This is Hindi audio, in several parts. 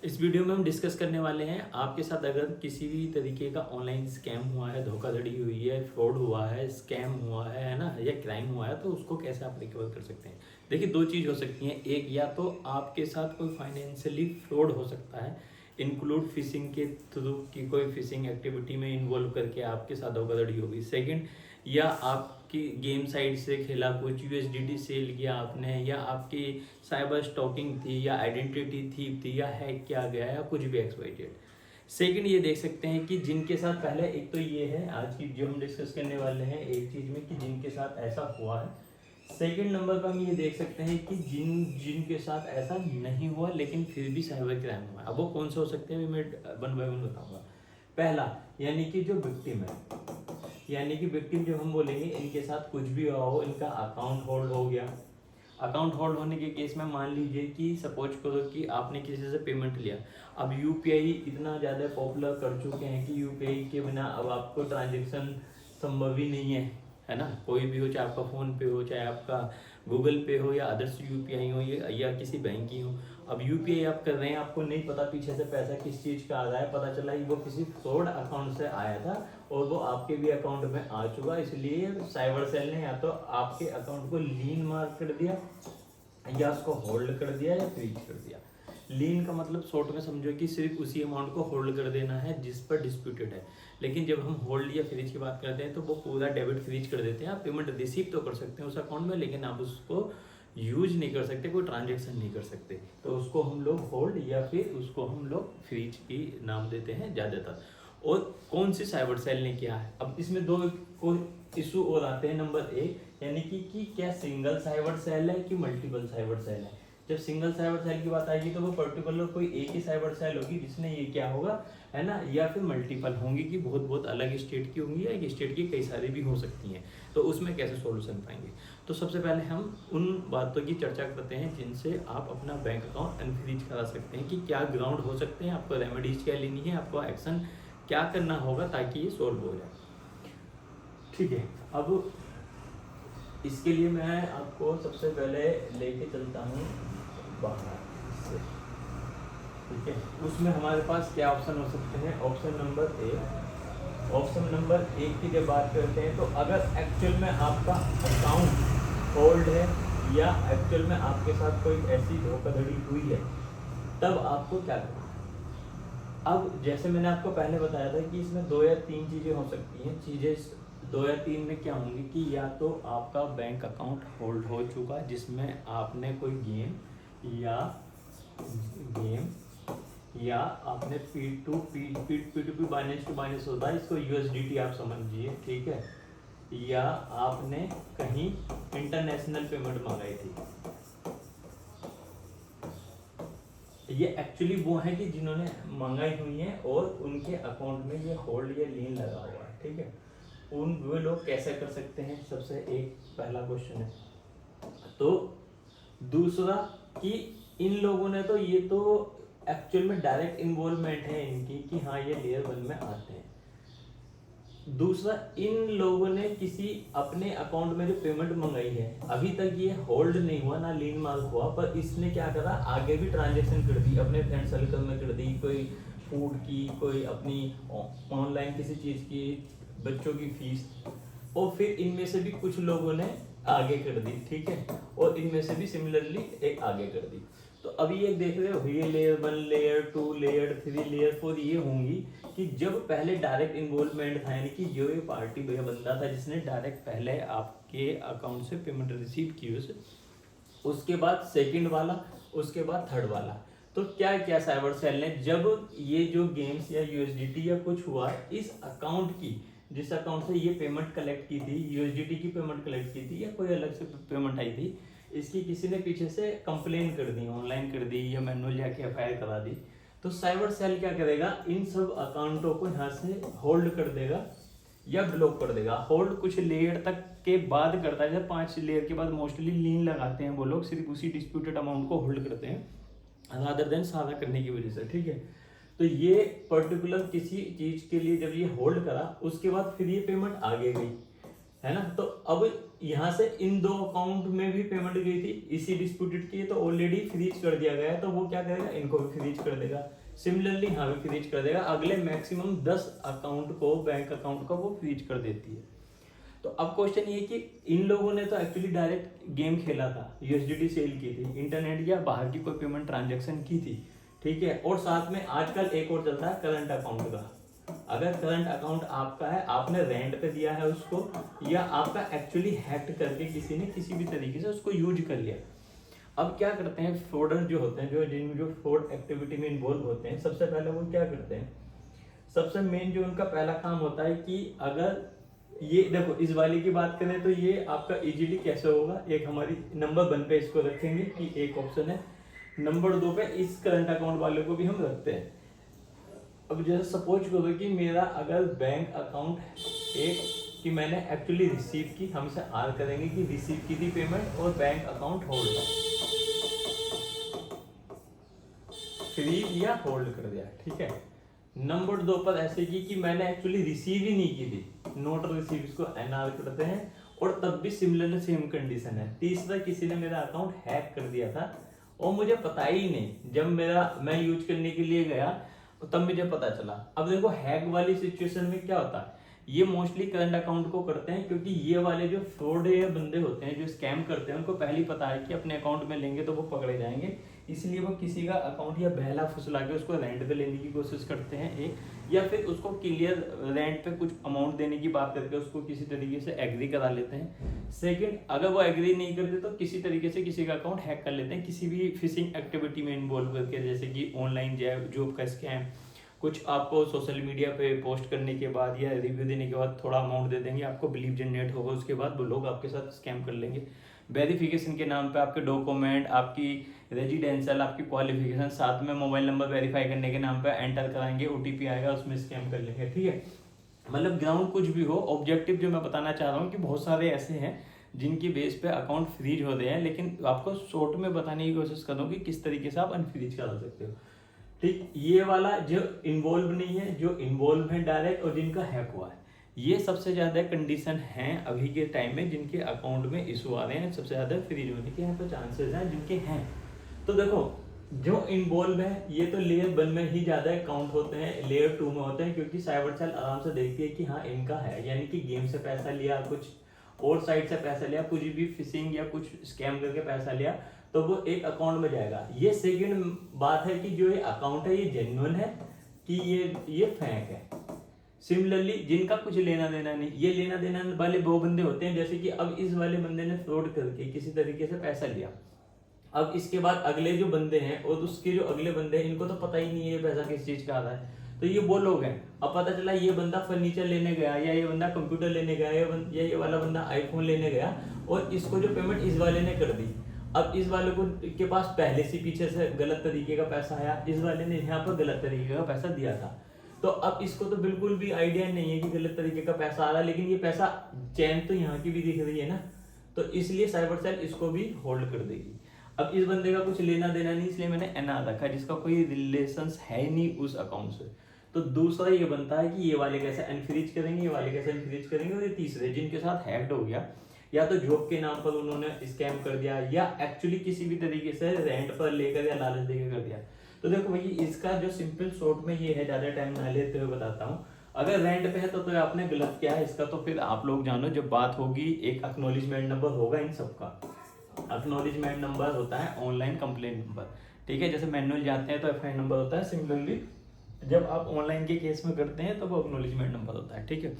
इस वीडियो में हम डिस्कस करने वाले हैं आपके साथ अगर किसी भी तरीके का ऑनलाइन स्कैम हुआ है, धोखाधड़ी हुई है, फ्रॉड हुआ है, स्कैम हुआ है ना, या क्राइम हुआ है, तो उसको कैसे आप रिकवर कर सकते हैं। देखिए, दो चीज़ हो सकती हैं। एक, या तो आपके साथ कोई फाइनेंशियली फ्रॉड हो सकता है, इंक्लूड फिशिंग के थ्रू की कोई फिशिंग एक्टिविटी में इन्वॉल्व करके आपके साथ धोखाधड़ी होगी। सेकंड, या आपकी गेम साइट से खेला कुछ यूएसडीटी सेल किया आपने, या आपकी साइबर स्टॉकिंग थी, या आइडेंटिटी थीफ थी, या हैक किया गया, या कुछ भी एक्सवाइटेड। सेकंड, ये देख सकते हैं कि जिनके साथ पहले, एक तो ये है आज की जो हम डिस्कस करने वाले हैं एक चीज़ में, कि जिनके साथ ऐसा हुआ है। सेकंड नंबर पर हम ये देख सकते हैं कि जिनके साथ ऐसा नहीं हुआ लेकिन फिर भी साइबर क्राइम हुआ है। अब वो कौन से हो सकते हैं, मैं वन बाय वन बताऊंगा। पहला, यानी कि जो विक्टिम है, यानी कि विक्टिम जब हम बोलेंगे इनके साथ कुछ भी हुआ हो, इनका अकाउंट होल्ड हो गया। अकाउंट होल्ड होने के केस में मान लीजिए कि सपोज करो कि आपने किसी से पेमेंट लिया। अब यूपीआई इतना ज़्यादा पॉपुलर कर चुके हैं कि यूपीआई के बिना अब आपको ट्रांजेक्शन संभव ही नहीं है ना। कोई भी हो, चाहे आपका फ़ोन पे हो, चाहे आपका गूगल पे हो, या अदर्स यूपीआई हो, या किसी बैंक की हो। अब यूपीआई आप कर रहे हैं, आपको नहीं पता पीछे से पैसा किस चीज़ का आ रहा है, पता चला कि वो किसी फ्रॉड अकाउंट से आया था और वो आपके भी अकाउंट में आ चुका। इसलिए साइबर सेल ने या तो आपके अकाउंट को लीन मार्क कर दिया, या उसको होल्ड कर दिया, या फ्रीज कर दिया। लीन का मतलब शॉर्ट में समझो कि सिर्फ उसी अमाउंट को होल्ड कर देना है जिस पर डिस्प्यूटेड है। लेकिन जब हम होल्ड या फ्रीज की बात करते हैं तो वो पूरा डेबिट फ्रीज कर देते हैं। आप पेमेंट रिसीव तो कर सकते हैं उस अकाउंट में, लेकिन आप उसको यूज नहीं कर सकते, कोई ट्रांजेक्शन नहीं कर सकते। तो उसको हम लोग होल्ड या फिर उसको हम लोग फ्रीज की नाम देते हैं ज़्यादातर। और कौन सी साइबर सेल ने किया है, अब इसमें दो को इशू और आते हैं। नंबर एक, यानी कि क्या सिंगल साइबर सेल है कि मल्टीपल साइबर सेल है। जब सिंगल साइबर सेल की बात आएगी तो वो पर्टिकुलर कोई एक ही साइबर सेल होगी जिसने ये क्या होगा, है ना, या फिर मल्टीपल होंगी कि बहुत बहुत अलग स्टेट की होंगी, या एक स्टेट की कई सारी भी हो सकती हैं। तो उसमें कैसे सॉल्यूशन पाएंगे। तो सबसे पहले हम उन बातों की चर्चा करते हैं जिनसे आप अपना बैंक अकाउंट अनफ्रीज करा सकते हैं, कि क्या ग्राउंड हो सकते हैं, आपको रेमेडीज क्या लेनी है, आपको एक्शन क्या करना होगा ताकि ये सॉल्व हो जाए। ठीक है, अब इसके लिए मैं आपको सबसे पहले लेके चलता हूँ बाहर से। ठीक है, उसमें हमारे पास क्या ऑप्शन हो सकते हैं। ऑप्शन नंबर एक की जब बात करते हैं तो अगर एक्चुअल में आपका अकाउंट होल्ड है, या एक्चुअल में आपके साथ कोई ऐसी धोखाधड़ी हुई है, तब आपको क्या करना है। अब जैसे मैंने आपको पहले बताया था कि इसमें दो या तीन चीज़ें हो सकती हैं। चीज़ें दो या तीन में क्या होंगी कि या तो आपका बैंक अकाउंट होल्ड हो चुका जिसमें आपने कोई गेम या आपने P2P बाइनेंस टू बाइनेंस होता है, इसको यूएसडीटी आप समझिए। ठीक है, या आपने कहीं इंटरनेशनल पेमेंट मंगाई थी। ये एक्चुअली वो है कि जिन्होंने मंगाई हुई है और उनके अकाउंट में ये होल्ड या लीन लगा हुआ है। ठीक है, उन वे लोग कैसे कर सकते हैं, सबसे एक पहला क्वेश्चन है। तो दूसरा कि इन लोगों ने तो ये तो एक्चुअल में डायरेक्ट इन्वॉल्वमेंट है इनकी कि हाँ ये लेयर 1 में आते हैं। दूसरा, इन लोगों ने किसी अपने अकाउंट में जो पेमेंट मंगाई है, अभी तक ये होल्ड नहीं हुआ ना लीन मार्क हुआ, पर इसने क्या करा, आगे भी ट्रांजेक्शन कर दी, अपने फ्रेंड सर्कल में कर दी, कोई फूड की, कोई अपनी ऑनलाइन किसी चीज़ की, बच्चों की फीस, और फिर इनमें से भी कुछ लोगों ने आगे कर दी। ठीक है, और इनमें से भी सिमिलरली एक आगे कर दी। तो अभी ये देख रहे हो, ये लेयर 1, लेयर 2, लेयर 3, लेयर 4 ये होंगी कि जब पहले डायरेक्ट इन्वॉल्वमेंट था, यानी कि जो ये पार्टी भैया बंदा था जिसने डायरेक्ट पहले आपके अकाउंट से पेमेंट रिसीव की, उसके बाद सेकंड वाला, उसके बाद थर्ड वाला। तो क्या क्या साइबर सेल ने, जब ये जो गेम्स या यूएसडीटी या कुछ हुआ, इस अकाउंट की, जिस अकाउंट से ये पेमेंट कलेक्ट की थी, यूएसडीटी की पेमेंट कलेक्ट की थी या कोई अलग से पेमेंट आई थी, इसकी किसी ने पीछे से कंप्लेन कर दी, ऑनलाइन कर दी, या मैनुअल जाके एफआईआर करा दी, तो साइबर सेल क्या करेगा, इन सब अकाउंटों को यहाँ से होल्ड कर देगा या ब्लॉक कर देगा। होल्ड कुछ लेयर तक के बाद करता है, जैसे 5 लेयर के बाद मोस्टली लीन लगाते हैं वो लोग, सिर्फ उसी डिस्प्यूटेड अमाउंट को होल्ड करते हैं रादर देन सादा करने की वजह से। ठीक है, तो ये पर्टिकुलर किसी चीज के लिए जब ये होल्ड करा, उसके बाद फिर ये पेमेंट आगे गई, है ना। तो अब यहाँ से इन दो अकाउंट में भी पेमेंट गई थी इसी डिस्प्यूटेड की, तो ऑलरेडी फ्रीज कर दिया गया है, तो वो क्या करेगा, इनको भी फ्रीज कर देगा। सिमिलरली यहाँ भी फ्रीज कर देगा, अगले मैक्सिमम 10 अकाउंट को, बैंक अकाउंट को वो फ्रीज कर देती है। तो अब क्वेश्चन ये कि इन लोगों ने तो एक्चुअली डायरेक्ट गेम खेला था, यूएसडीटी सेल की थी, इंटरनेट या बाहर की कोई पेमेंट ट्रांजैक्शन की थी, ठीक है। और साथ में आजकल एक और चलता है करंट अकाउंट का। अगर करंट अकाउंट आपका है, आपने रेंट पे दिया है उसको, या आपका एक्चुअली हैक करके किसी ने किसी भी तरीके से उसको यूज कर लिया। अब क्या करते हैं फ्रॉडर जो होते हैं, जो फ्रॉड एक्टिविटी में इन्वॉल्व होते हैं, सबसे पहले वो क्या करते हैं, सबसे मेन जो उनका पहला काम होता है कि अगर ये देखो इस वाले की बात करें तो ये आपका इजीली कैसे होगा, एक हमारी नंबर 1 पे इसको रखेंगे कि एक ऑप्शन है, नंबर 2 पे इस करंट अकाउंट वाले को भी हम रखते हैं। अब जैसे सपोज करो कि मेरा अगर बैंक अकाउंट एक कि मैंने एक्चुअली रिसीव की, हम इसे आर करेंगे कि रिसीव की थी पेमेंट और बैंक अकाउंट होल्ड फ्रीज या होल्ड कर दिया, ठीक है। नंबर 2 पर ऐसे की कि मैंने एक्चुअली रिसीव ही नहीं की थी, नोट रिसीव, इसको एनआर करते हैं, और तब भी सिमिलर सेम कंडीशन है। तीसरा, किसी ने मेरा अकाउंट हैक कर दिया था और मुझे पता ही नहीं, जब मैं यूज करने के लिए गया तब मुझे पता चला। अब देखो हैक वाली सिचुएशन में क्या होता है, ये मोस्टली करंट अकाउंट को करते हैं, क्योंकि ये वाले जो फ्रॉड बंदे होते हैं, जो स्कैम करते हैं, उनको पहले ही पता है कि अपने अकाउंट में लेंगे तो वो पकड़े जाएंगे, इसलिए वो किसी का अकाउंट या बहला फुसला के उसको रेंट पे लेने की कोशिश करते हैं एक, या फिर उसको क्लियर रेंट पे कुछ अमाउंट देने की बात करके उसको किसी तरीके से एग्री करा लेते हैं। सेकंड, अगर वो एग्री नहीं करते तो किसी तरीके से किसी का अकाउंट हैक कर लेते हैं, किसी भी फिशिंग एक्टिविटी में इन्वॉल्व करके, जैसे कि ऑनलाइन जॉब का स्कैम, कुछ आपको सोशल मीडिया पे पोस्ट करने के बाद या रिव्यू देने के बाद थोड़ा अमाउंट दे देंगे, आपको बिलीव जनरेट होगा, उसके बाद वो लोग आपके साथ स्कैम कर लेंगे। वेरिफिकेशन के नाम पे आपके डॉक्यूमेंट, आपकी रेजिडेंशियल, आपकी क्वालिफिकेशन, साथ में मोबाइल नंबर वेरीफाई करने के नाम पे एंटर कराएंगे, ओटीपी आएगा, उसमें स्कैम कर लेंगे, ठीक है। मतलब ग्राउंड कुछ भी हो, ऑब्जेक्टिव जो मैं बताना चाह रहा हूँ कि बहुत सारे ऐसे हैं जिनकी बेस पे अकाउंट फ्रीज होते हैं, लेकिन आपको शॉर्ट में बताने की कोशिश करूँ कि किस तरीके से आप अनफ्रीज करा सकते हो, ठीक। ये वाला जो इन्वॉल्व नहीं है, जो इन्वॉल्व है डायरेक्ट, और जिनका हैक हुआ है, ये सबसे ज्यादा कंडीशन हैं अभी के टाइम में जिनके अकाउंट में इशू आ रहे हैं, सबसे ज्यादा फ्रीज होने के यहाँ पे चांसेस हैं जिनके हैं। तो देखो जो इन्वॉल्व है ये तो लेयर 1 में ही ज्यादा काउंट होते हैं, लेयर 2 में होते हैं, क्योंकि साइबर सेल आराम से देखती है कि हाँ इनका है, यानी कि गेम से पैसा लिया, कुछ और साइट से पैसा लिया, कुछ भी फिशिंग या कुछ स्कैम करके पैसा लिया, तो वो एक अकाउंट में जाएगा। ये सेकंड बात है कि जो ये अकाउंट है ये जेन्युइन है कि ये फेक है। सिमिलरली जिनका कुछ लेना देना नहीं, ये लेना देना वाले वो बंदे होते हैं, जैसे कि अब इस वाले बंदे ने फ्रॉड करके किसी तरीके से पैसा लिया, अब इसके बाद अगले जो बंदे हैं और उसके जो अगले बंदे हैं, इनको तो पता ही नहीं है ये पैसा किस चीज का आ रहा है, तो ये वो लोग हैं। अब पता चला ये बंदा फर्नीचर लेने गया, या ये बंदा कंप्यूटर लेने गया, या ये वाला बंदा आईफोन लेने गया, और इसको जो पेमेंट इस वाले ने कर दी। अब इस वाले को के पास पहले से पीछे से गलत तरीके का पैसा आया, इस वाले ने यहाँ पर गलत तरीके का पैसा दिया था, तो अब इसको तो बिल्कुल भी आइडिया नहीं है कि गलत तरीके का पैसा आ रहा है, लेकिन ये पैसा चैन तो यहाँ की भी दिख रही है ना, तो इसलिए साइबर सेल इसको भी होल्ड कर देगी। अब इस बंदे का कुछ लेना देना नहीं, इसलिए मैंने एनआर रखा, जिसका कोई रिलेशन है नहीं उस अकाउंट से। तो दूसरा ये बनता है कि ये वाले कैसे अनफ्रीज करेंगे, ये वाले कैसे अनफ्रीज करेंगे, और ये तीसरे जिनके साथ हैक्ड हो गया, या तो जॉब के नाम पर उन्होंने स्कैम कर दिया, या एक्चुअली किसी भी तरीके से रेंट पर लेकर या लालच देकर कर दिया। तो देखो भाई इसका जो सिंपल शॉर्ट में ये है, ज्यादा टाइम ना लेते हुए बताता हूँ। अगर रेंट पे है तो आपने गलत किया है, इसका तो फिर आप लोग जानो, जब बात होगी एक एक्नॉलेजमेंट नंबर होगा इन सबका। एक्नॉलेजमेंट नंबर होता है ऑनलाइन कंप्लेंट नंबर, ठीक है, जैसे मैनुअल जाते हैं तो एफआईआर नंबर होता है, सिमिलरली जब आप ऑनलाइन के केस में करते हैं तो वो एक्नॉलेजमेंट नंबर होता है, ठीक है।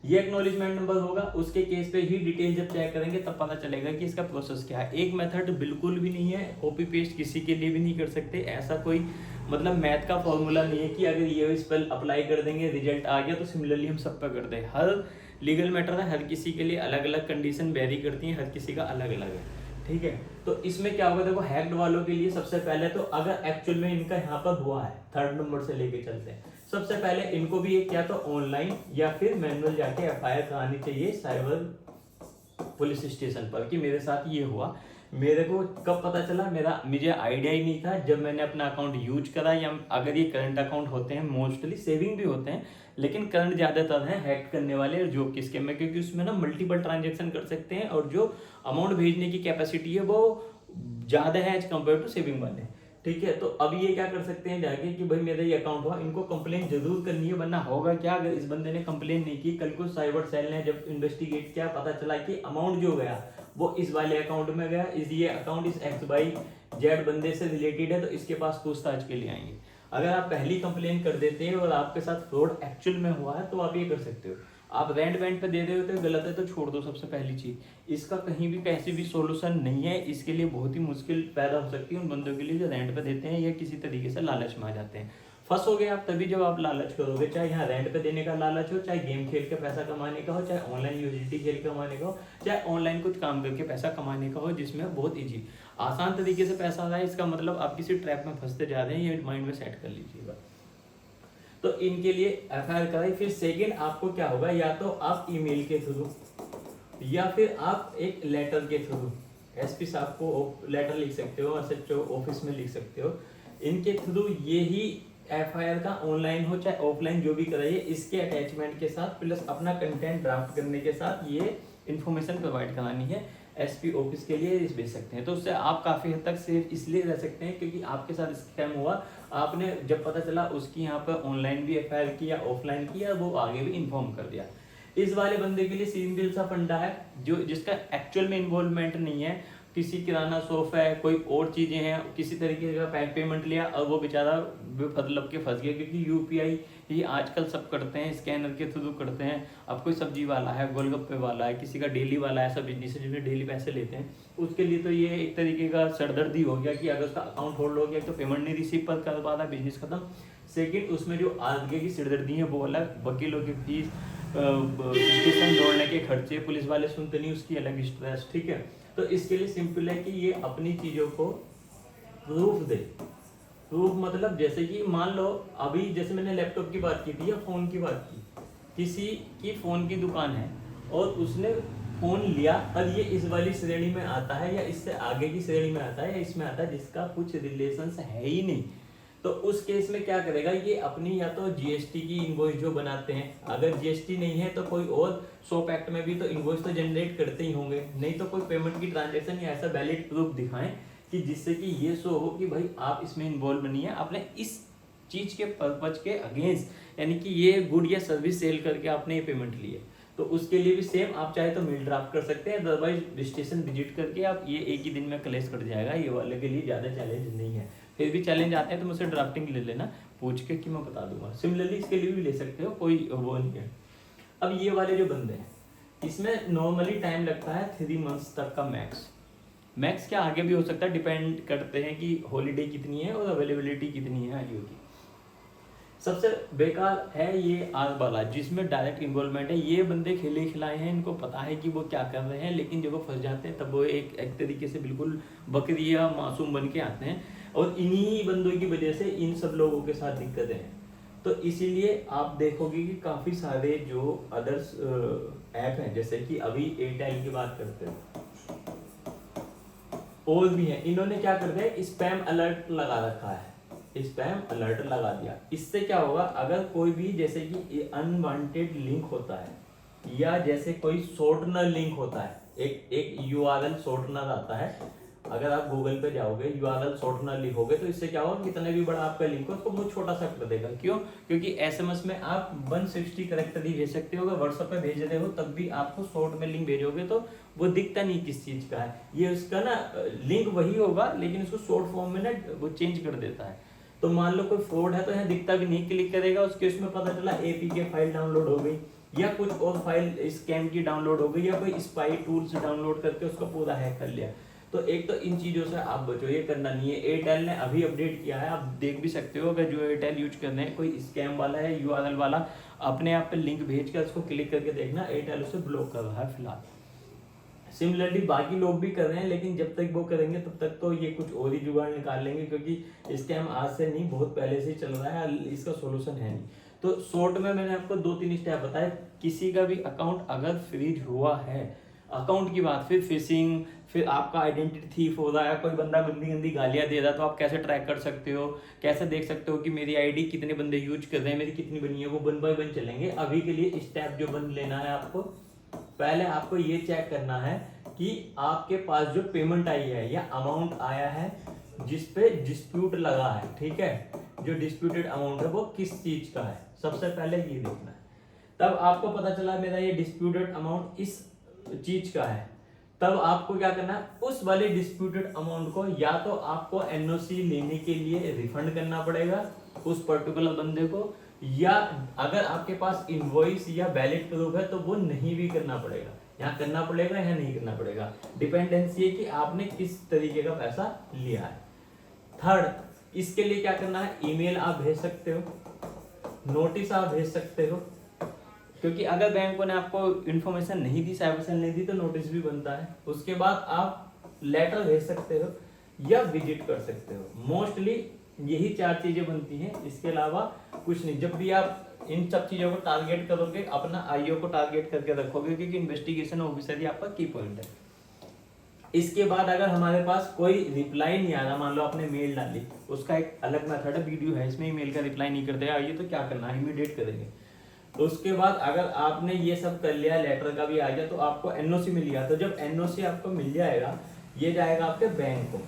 ये एक्नॉलेजमेंट नंबर होगा, उसके केस पे ही डिटेल जब चेक करेंगे तब पता चलेगा कि इसका प्रोसेस क्या है। एक मेथड बिल्कुल भी नहीं है, कॉपी पेस्ट किसी के लिए भी नहीं कर सकते, ऐसा कोई मतलब मैथ का फॉर्मूला नहीं है कि अगर ये स्पेल अप्लाई कर देंगे रिजल्ट आ गया तो सिमिलरली हम सब पे कर दें। हर लीगल मैटर है, हर किसी के लिए अलग अलग कंडीशन वेरी करती हैं, हर किसी का अलग अलग है, ठीक है। तो इसमें क्या होगा, देखो हैक्ड वालों के लिए सबसे पहले तो अगर एक्चुअल में इनका यहाँ पर हुआ है, थर्ड नंबर से लेके चलते हैं, सबसे पहले इनको भी एक क्या तो ऑनलाइन या फिर मैनुअल जाके एफआईआर करानी चाहिए साइबर पुलिस स्टेशन पर कि मेरे साथ ये हुआ। मेरे को कब पता चला, मुझे आइडिया ही नहीं था जब मैंने अपना अकाउंट यूज करा, या अगर ये करंट अकाउंट होते हैं, मोस्टली सेविंग भी होते हैं, लेकिन करंट ज्यादातर है हैक करने वाले जो कि स्कैम में, क्योंकि उसमें ना मल्टीपल ट्रांजेक्शन कर सकते हैं और जो अमाउंट भेजने की कैपेसिटी है वो ज्यादा है एज कम्पेयर टू सेविंग वाले। ठीक है, तो अब ये क्या कर सकते हैं जाके कि भाई मेरा ये अकाउंट हुआ, इनको कंप्लेन जरूर करनी है, वरना होगा क्या, अगर इस बंदे ने कंप्लेन नहीं की, कल को साइबर सेल ने जब इन्वेस्टिगेट किया, पता चला कि अमाउंट जो गया वो इस वाले अकाउंट में गया, इस ये अकाउंट इस एक्स वाई जेड बंदे से रिलेटेड है, तो इसके पास पूछताछ के लिए आएंगे। अगर आप पहली कंप्लेन कर देते हैं और आपके साथ फ्रॉड एक्चुअल में हुआ है तो आप ये कर सकते हो। आप रेंट वेंट पे दे रहे हो तो गलत है तो छोड़ दो, सबसे पहली चीज। इसका कहीं भी कैसे भी सॉल्यूशन नहीं है, इसके लिए बहुत ही मुश्किल पैदा हो सकती है उन बंदों के लिए जो रेंट पे देते हैं या किसी तरीके से लालच में आ जाते हैं। फंसोगे आप तभी जब आप लालच करोगे, चाहे यहाँ रेंट पे देने का लालच हो, चाहे गेम खेल के पैसा कमाने का हो, चाहे ऑनलाइन यूटिलिटी खेल के कमाने का हो, चाहे ऑनलाइन कुछ काम करके पैसा कमाने का हो, जिसमें बहुत ईजी आसान तरीके से पैसा आ रहा है, इसका मतलब आप किसी ट्रैप में फंसते जा रहे हैं, ये माइंड में सेट कर लीजिएगा। तो इनके लिए एफआईआर कराई। फिर सेकेंड आपको क्या होगा, या तो आप ईमेल के थ्रू या फिर आप एक लेटर के थ्रू एसपी साहब को लेटर लिख सकते हो, एसएचओ ऑफिस में लिख सकते हो, इनके थ्रू ये ही एफआईआर का ऑनलाइन हो चाहे ऑफलाइन जो भी कराइए, इसके अटैचमेंट के साथ प्लस अपना कंटेंट ड्राफ्ट करने के साथ ये इन्फॉर्मेशन प्रोवाइड करानी है एसपी ऑफिस के लिए, इस भेज सकते हैं। तो उससे आप काफी हद तक सेफ इसलिए रह सकते हैं क्योंकि आपके साथ स्कैम हुआ, आपने जब पता चला उसकी यहाँ पर ऑनलाइन भी एफआईआर की या ऑफलाइन की, या वो आगे भी इन्फॉर्म कर दिया। इस वाले बंदे के लिए सिंपल सा फंडा है, जो जिसका एक्चुअल में इन्वॉल्वमेंट नहीं है, किसी किराना शॉप है, कोई और चीजें हैं, किसी तरीके का पेमेंट लिया और वो बेचारा बेफजलब के फंस गया, क्योंकि यूपीआई ये आजकल सब करते हैं, स्कैनर के थ्रू करते हैं। अब कोई सब्जी वाला है, गोलगप्पे वाला है, किसी का डेली वाला है, सब बिजनेस है जिन्हें डेली पैसे लेते हैं, उसके लिए तो ये एक तरीके का सरदर्दी हो गया कि अगर उसका अकाउंट होल्ड हो गया तो पेमेंट नहीं रिसीव पर कर पा रहा, बिजनेस खत्म। सेकेंड, उसमें जो आगे की सिरदर्दी है वो अलग, वकीलों की फीस, स्टेशन दौड़ने के खर्चे, पुलिस वाले सुनते नहीं, उसकी अलग स्ट्रेस। ठीक है, तो इसके लिए सिंपल है कि ये अपनी चीजों को प्रूफ दे। प्रूफ मतलब जैसे कि मान लो अभी जैसे मैंने लैपटॉप की बात की थी या फोन की बात की, किसी की फोन की दुकान है और उसने फोन लिया और ये इस वाली श्रेणी में आता है या इससे आगे की श्रेणी में आता है या इसमें आता है जिसका कुछ रिलेशन है ही नहीं, तो उस केस में क्या करेगा, ये अपनी या तो जीएसटी की इनवॉइस जो बनाते हैं, अगर जीएसटी नहीं है तो कोई और शॉप एक्ट में भी तो इनवॉइस तो जनरेट करते ही होंगे, नहीं तो कोई पेमेंट की ट्रांजेक्शन या ऐसा वैलिड प्रूफ दिखाएं कि जिससे कि ये शो हो कि भाई आप इसमें इन्वॉल्व नहीं है, आपने इस चीज के पर्पज के अगेंस्ट, यानी कि ये गुड या सर्विस सेल करके आपने ये पेमेंट ली है। तो उसके लिए भी सेम आप चाहे तो मेल ड्राफ्ट कर सकते हैं, अदरवाइज स्टेशन विजिट करके आप ये एक ही दिन में क्लेश कर जाएगा, ये वाले के लिए ज्यादा चैलेंज नहीं है। फिर भी चैलेंज आते हैं तो मुझसे ड्राफ्टिंग ले लेना पूछ के कि मैं बता दूंगा। सिमिलरली इसके लिए भी ले सकते हो, कोई वो नहीं है। अब ये वाले जो बंदे हैं इसमें नॉर्मली टाइम लगता है 3 मंथ्स तक का मैक्स क्या आगे भी हो सकता है, डिपेंड करते हैं कि हॉलीडे कितनी है और अवेलेबिलिटी कितनी है आईओ की। सबसे बेकार है ये आग वाला जिसमें डायरेक्ट इन्वॉल्वमेंट है, ये बंदे खेले खिलाए हैं, इनको पता है कि वो क्या कर रहे हैं, लेकिन जब वो फंस जाते हैं तब वो एक तरीके से बिल्कुल बकरी या मासूम बन के आते हैं, और इन्हीं बंदों की वजह से इन सब लोगों के साथ दिक्कतें हैं। तो इसीलिए आप देखोगे कि काफी सारे जो अदर्स ऐप हैं, जैसे कि अभी एयरटेल की बात करते हैं और भी है, इन्होंने क्या कर दिया, स्पैम अलर्ट लगा रखा है, स्पैम अलर्ट लगा दिया। इससे क्या होगा, अगर कोई भी जैसे कि अनवांटेड लिंक होता है या जैसे कोई शॉर्टनर लिंक होता है, एक यूआरएल शॉर्टनर आता है, अगर आप गूगल पे जाओगे यूआरएल शॉर्टनर लिखोगे तो इससे क्या होगा, कितना भी बड़ा आपका लिंक हो उसको बहुत छोटा सा कर देगा। क्यों? क्योंकि एसएमएस में आप 160 कैरेक्टर ही भेज सकते हो, अगर व्हाट्सएप पे भेज रहे हो तब भी आपको शॉर्ट में लिंक भेजोगे तो वो दिखता नहीं किस चीज का है, ये उसका ना लिंक वही होगा लेकिन उसको शॉर्ट फॉर्म में ना वो चेंज कर देता है। तो मान लो कोई फ्रॉड है तो यहाँ दिखता भी नहीं, क्लिक करेगा उसके उसमें पता चला एपीके फाइल डाउनलोड हो गई या कुछ और फाइल स्कैम की डाउनलोड हो गई या कोई स्पाई टूल्स डाउनलोड करके उसको पूरा हैक कर लिया। तो एक तो इन चीजों से आप बचो, ये करना नहीं है। एयरटेल ने अभी अपडेट किया है, आप देख भी सकते हो, अगर जो एयरटेल यूज कर रहे हैं कोई स्कैम वाला है यूआरएल वाला, अपने आप पे लिंक भेज कर उसको क्लिक करके देखना, एयरटेल उसे ब्लॉक कर रहा है फिलहाल। सिमिलरली बाकी लोग भी कर रहे हैं, लेकिन जब तक वो करेंगे तब तक तो ये कुछ और ही जुगाड़ निकाल लेंगे, क्योंकि स्कैम आज से नहीं बहुत पहले से चल रहा है, इसका सोल्यूशन है नहीं। तो शॉर्ट में मैंने आपको 2-3 स्टेप बताए, किसी का भी अकाउंट अगर फ्रीज हुआ है अकाउंट की बात, फिर फिशिंग, फिर आपका आइडेंटिटी थीफ हो रहा है, कोई बंदा गंदी गंदी गालियां दे रहा है, तो आप कैसे ट्रैक कर सकते हो, कैसे देख सकते हो कि मेरी आईडी कितने बंदे यूज कर रहे हैं, मेरी कितनी बनी है, वो वन बाय वन चलेंगे। अभी के लिए स्टेप जो बन लेना है आपको, पहले आपको ये चेक करना है कि आपके पास जो पेमेंट आई है या अमाउंट आया है जिस पे डिस्प्यूट लगा है, ठीक है, जो डिस्प्यूटेड अमाउंट है वो किस चीज का है, सबसे पहले ये देखना है। तब आपको पता चला मेरा ये डिस्प्यूटेड अमाउंट इस चीज का है, तब आपको क्या करना है, उस वाले डिस्प्यूटेड अमाउंट को या तो आपको एनओसी लेने के लिए रिफंड करना पड़ेगा उस पर्टिकुलर बंदे को, या अगर आपके पास इनवॉइस या वैलिड प्रूफ है तो वो नहीं भी करना पड़ेगा, यहाँ करना पड़ेगा या नहीं करना पड़ेगा, डिपेंडेंसी है कि आपने किस तरीके का पैसा लिया है। थर्ड, इसके लिए क्या करना है, ईमेल आप भेज सकते हो, नोटिस आप भेज सकते हो, क्योंकि अगर बैंकों ने आपको इन्फॉर्मेशन नहीं दी, साइबर सेल नहीं दी, तो नोटिस भी बनता है। उसके बाद आप लेटर भेज सकते हो या विजिट कर सकते हो। मोस्टली यही 4 चीजें बनती हैं, इसके अलावा कुछ नहीं। जब भी आप इन सब चीजों को टारगेट करोगे, अपना आईओ को टारगेट करके रखोगे, क्योंकि इन्वेस्टिगेशन ऑफिसर ही आपका की पॉइंट है। इसके बाद अगर हमारे पास कोई रिप्लाई नहीं आ रहा, मान लो आपने मेल डाली, उसका एक अलग मेथड है, वीडियो है, इसमें ईमेल का रिप्लाई नहीं करते आइए तो क्या करना है, इमीडिएट करेंगे। उसके बाद अगर आपने ये सब कर लिया, लेटर का भी आ गया, तो आपको एनओसी मिल गया। तो जब एनओसी आपको मिल जाएगा, ये जाएगा आपके बैंक को।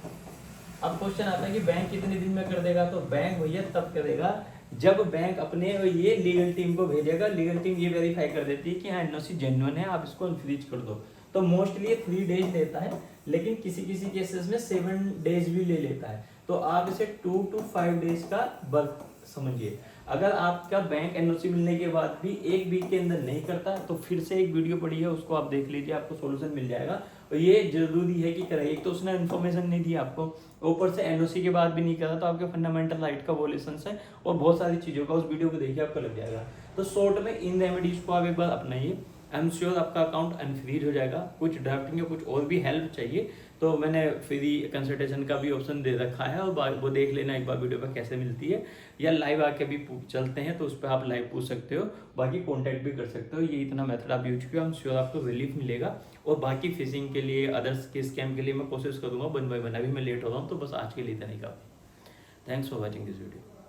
अब क्वेश्चन आता है कि बैंक कितने दिन में कर देगा, तो बैंक भैया तब करेगा जब बैंक अपने ये लीगल टीम को भेजेगा, लीगल टीम ये वेरीफाई कर देती है कि हाँ एनओसी जेन्युइन है, आप इसको अनफ्रीज कर दो। तो मोस्टली ये 3 डेज लेता है, लेकिन किसी किसी केसेस में 7 डेज भी ले लेता है। तो आप इसे 2 to 5 डेज का वर्क समझिए। अगर आपका बैंक एनओसी मिलने के बाद भी 1 वीक के अंदर नहीं करता, तो फिर से एक वीडियो पड़ी है, उसको आप देख लीजिए, आपको सोल्यूशन मिल जाएगा। और ये जरूरी है कि करें, एक तो उसने इन्फॉर्मेशन नहीं दी आपको, ऊपर से एनओसी के बाद भी नहीं करा, तो आपके फंडामेंटल राइट का वोलेशन है और बहुत सारी चीज़ों का, उस वीडियो को देखिए आपको लग जाएगा। तो शॉर्ट में इन रेमेडीज को आप एक बार अपनाइए, आई एम श्योर आपका अकाउंट अनफ्रीज हो जाएगा। कुछ ड्राफ्टिंग या कुछ और भी हेल्प चाहिए तो मैंने फ्री कंसल्टेशन का भी ऑप्शन दे रखा है, और वो देख लेना एक बार वीडियो पर कैसे मिलती है, या लाइव आके भी चलते हैं तो उस पर आप लाइव पूछ सकते हो, बाकी कॉन्टैक्ट भी कर सकते हो। ये इतना मेथड आप यूज किया, आई एम श्योर आपको रिलीफ मिलेगा। और बाकी फिशिंग के लिए, अदर्स के स्कैम के लिए मैं कोशिश करूँगा 1 by 1। अभी मैं लेट हो रहा हूँ, तो बस आज के लिए इतना ही काफ़ी। Thanks for watching this video.